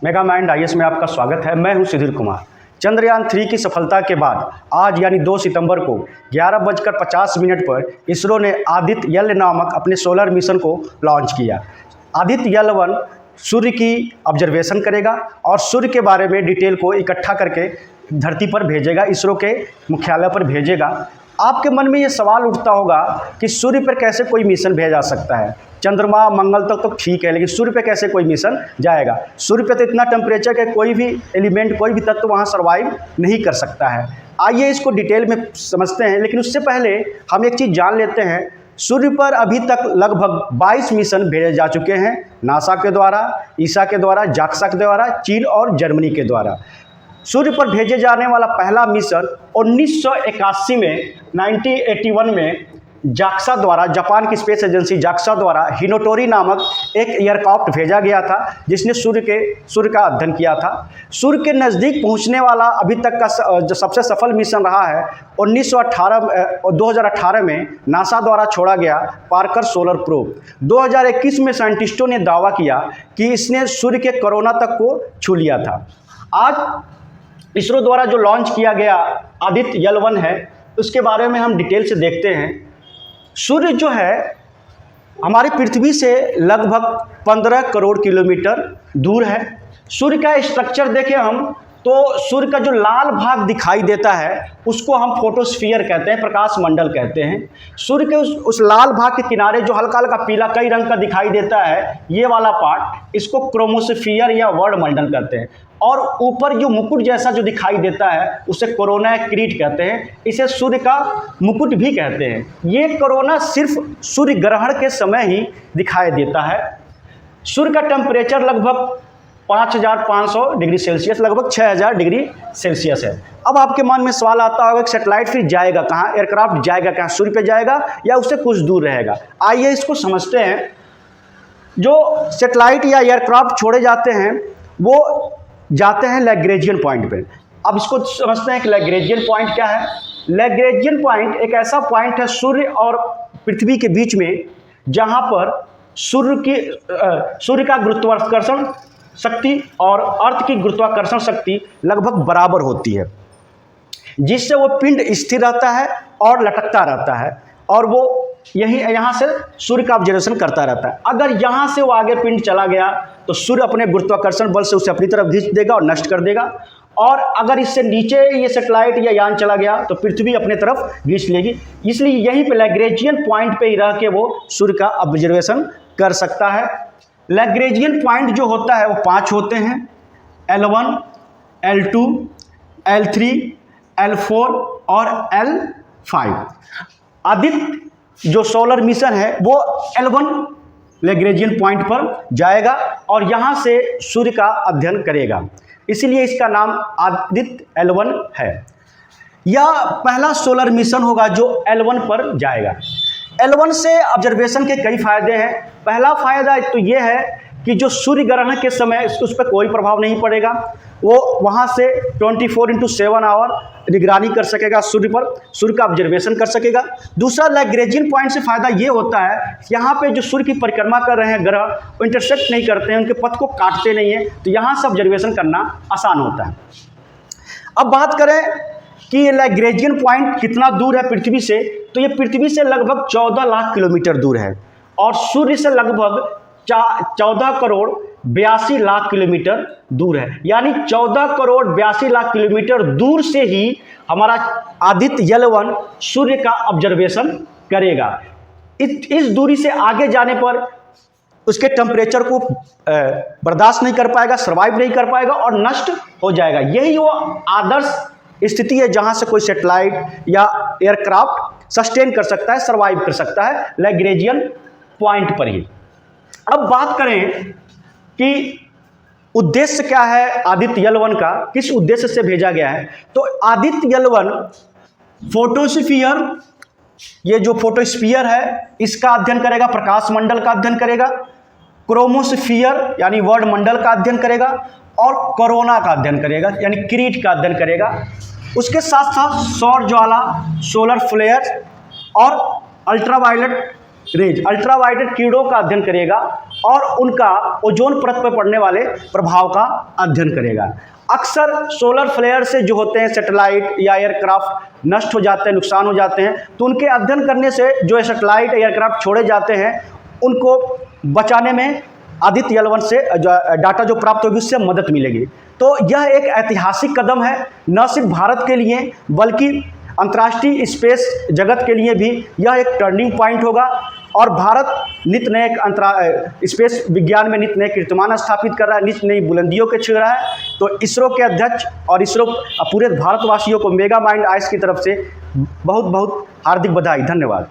Mega mind IAS में आपका स्वागत है। मैं हूं सुधीर कुमार। चंद्रयान-3 की सफलता के बाद आज यानी 2 सितंबर को 11:50 पर इसरो ने आदित्य एल नामक अपने सोलर मिशन को लॉन्च किया। आदित्य एल-1 सूर्य की ऑब्जर्वेशन करेगा और सूर्य के बारे में डिटेल को इकट्ठा करके धरती पर भेजेगा, इसरो के मुख्यालय पर भेजेगा। आपके मन में ये सवाल उठता होगा कि सूर्य पर कैसे कोई मिशन भेजा सकता है। चंद्रमा मंगल तक तो ठीक है, लेकिन सूर्य पे कैसे कोई मिशन जाएगा। सूर्य पे तो इतना टेम्परेचर के कोई भी एलिमेंट, कोई भी तत्व वहाँ सर्वाइव नहीं कर सकता है। आइए इसको डिटेल में समझते हैं, लेकिन उससे पहले हम एक चीज़ जान लेते हैं। सूर्य पर अभी तक लगभग 22 मिशन भेजे जा चुके हैं, नासा के द्वारा, ईसा के द्वारा, जाक्सा के द्वारा, चीन और जर्मनी के द्वारा। सूर्य पर भेजे जाने वाला पहला मिशन 1981 में 1981 में जाक्सा द्वारा, जापान की स्पेस एजेंसी जाक्सा द्वारा हिनोटोरी नामक एक एयरक्राफ्ट भेजा गया था, जिसने सूर्य का अध्ययन किया था। सूर्य के नज़दीक पहुंचने वाला अभी तक का जो सबसे सफल मिशन रहा है 2018 में नासा द्वारा छोड़ा गया पार्कर सोलर प्रोब। 2021 में साइंटिस्टों ने दावा किया कि इसने सूर्य के कोरोना तक को छू लिया था। आज इसरो द्वारा जो लॉन्च किया गया आदित्य एल-1 है, उसके बारे में हम डिटेल से देखते हैं। सूर्य जो है हमारी पृथ्वी से लगभग 15 करोड़ किलोमीटर दूर है। सूर्य का स्ट्रक्चर देखें हम तो सूर्य का जो लाल भाग दिखाई देता है उसको हम फोटोस्फीयर कहते हैं, प्रकाश मंडल कहते हैं। सूर्य के उस लाल भाग के किनारे जो हल्का हल्का पीला कई रंग का दिखाई देता है, ये वाला पार्ट, इसको क्रोमोस्फीयर या वर्ण मंडल कहते हैं। और ऊपर जो मुकुट जैसा जो दिखाई देता है उसे कोरोना क्रीट कहते हैं। इसे सूर्य का मुकुट भी कहते हैं। ये कोरोना सिर्फ सूर्य ग्रहण के समय ही दिखाई देता है। सूर्य का टेम्परेचर लगभग 5500 डिग्री सेल्सियस, लगभग 6000 डिग्री सेल्सियस है। अब आपके मन में सवाल आता होगा कि सैटेलाइट फिर जाएगा कहाँ, एयरक्राफ्ट जाएगा कहाँ, सूर्य पे जाएगा या उससे कुछ दूर रहेगा। आइए इसको समझते हैं। जो सैटेलाइट या एयरक्राफ्ट छोड़े जाते हैं वो जाते हैं लैग्रेंजियन पॉइंट पे। अब इसको समझते हैं कि लैग्रेंजियन पॉइंट क्या है। लैग्रेंजियन पॉइंट एक ऐसा पॉइंट है सूर्य और पृथ्वी के बीच में, जहाँ पर सूर्य का गुरुत्वाकर्षण शक्ति और अर्थ की गुरुत्वाकर्षण शक्ति लगभग बराबर होती है, जिससे वो पिंड स्थिर रहता है और लटकता रहता है, और वो यहाँ से सूर्य का ऑब्जर्वेशन करता रहता है। अगर यहाँ से वो आगे पिंड चला गया तो सूर्य अपने गुरुत्वाकर्षण बल से उसे अपनी तरफ खींच देगा और नष्ट कर देगा। और अगर इससे नीचे ये सैटेलाइट या यान चला गया तो पृथ्वी अपने तरफ खींच लेगी। इसलिए यहीं पे लैग्रेंजियन पॉइंट पे ही रह के वो सूर्य का ऑब्जर्वेशन कर सकता है। लैग्रेंजियन पॉइंट जो होता है वो 5 होते हैं: L1, L2, L3, L4 और L5। आदित्य जो सोलर मिशन है वो L1 लैग्रेंजियन पॉइंट पर जाएगा और यहाँ से सूर्य का अध्ययन करेगा, इसीलिए इसका नाम आदित्य L1 है। यह पहला सोलर मिशन होगा जो L1 पर जाएगा। L1 से ऑब्जर्वेशन के कई फायदे हैं। पहला फायदा तो ये है कि जो सूर्य ग्रहण के समय उस पर कोई प्रभाव नहीं पड़ेगा। वो वहाँ से 24/7 आवर निगरानी कर सकेगा, सूर्य पर सूर्य का ऑब्जर्वेशन कर सकेगा। दूसरा, लैग्रेंजियन पॉइंट से फ़ायदा ये होता है, यहाँ पे जो सूर्य की परिक्रमा कर रहे हैं ग्रह, वो इंटरसेक्ट नहीं करते हैं, उनके पथ को काटते नहीं हैं, तो यहाँ से ऑब्जर्वेशन करना आसान होता है। अब बात करें कि ये लैग्रेंजियन पॉइंट कितना दूर है पृथ्वी से, तो ये पृथ्वी से लगभग 14 लाख किलोमीटर दूर है और सूर्य से लगभग 14 करोड़ 82 लाख किलोमीटर दूर है। यानी 14 करोड़ 82 लाख किलोमीटर दूर से ही हमारा आदित्य एल-1 सूर्य का ऑब्जर्वेशन करेगा। इस दूरी से आगे जाने पर उसके टेम्परेचर को बर्दाश्त नहीं कर पाएगा, सर्वाइव नहीं कर पाएगा और नष्ट हो जाएगा। यही वो आदर्श स्थिति है जहां से कोई सैटेलाइट या एयरक्राफ्ट सस्टेन कर सकता है, सर्वाइव कर सकता है, लैग्रेंजियन पॉइंट पर ही। अब बात करें कि उद्देश्य क्या है आदित्य एल-1 का, किस उद्देश्य से भेजा गया है। तो आदित्य एल-1 फोटोस्फीयर, ये जो फोटोस्फीयर है इसका अध्ययन करेगा, प्रकाश मंडल का अध्ययन करेगा, क्रोमोस्फीयर यानी वर्ण मंडल का अध्ययन करेगा और कोरोना का अध्ययन करेगा यानी क्रीट का अध्ययन करेगा। उसके साथ साथ सौर ज्वाला, सोलर फ्लेयर और अल्ट्रावायलेट रेज, अल्ट्रावायलेट किरणों का अध्ययन करेगा और उनका ओजोन परत पर पड़ने वाले प्रभाव का अध्ययन करेगा। अक्सर सोलर फ्लेयर से जो होते हैं सैटेलाइट या एयरक्राफ्ट नष्ट हो जाते हैं, नुकसान हो जाते हैं, तो उनके अध्ययन करने से जो सैटेलाइट एयरक्राफ्ट छोड़े जाते हैं उनको बचाने में आदित्य L1 से डाटा जो प्राप्त होगी उससे मदद मिलेगी। तो यह एक ऐतिहासिक कदम है, न सिर्फ भारत के लिए बल्कि अंतर्राष्ट्रीय स्पेस जगत के लिए भी यह एक टर्निंग पॉइंट होगा और भारत नित नए स्पेस विज्ञान में नित नए कीर्तिमान स्थापित कर रहा है, नित नई बुलंदियों के छू रहा है। तो इसरो के अध्यक्ष और इसरो पूरे भारतवासियों को मेगा माइंड आइस की तरफ से बहुत बहुत हार्दिक बधाई। धन्यवाद।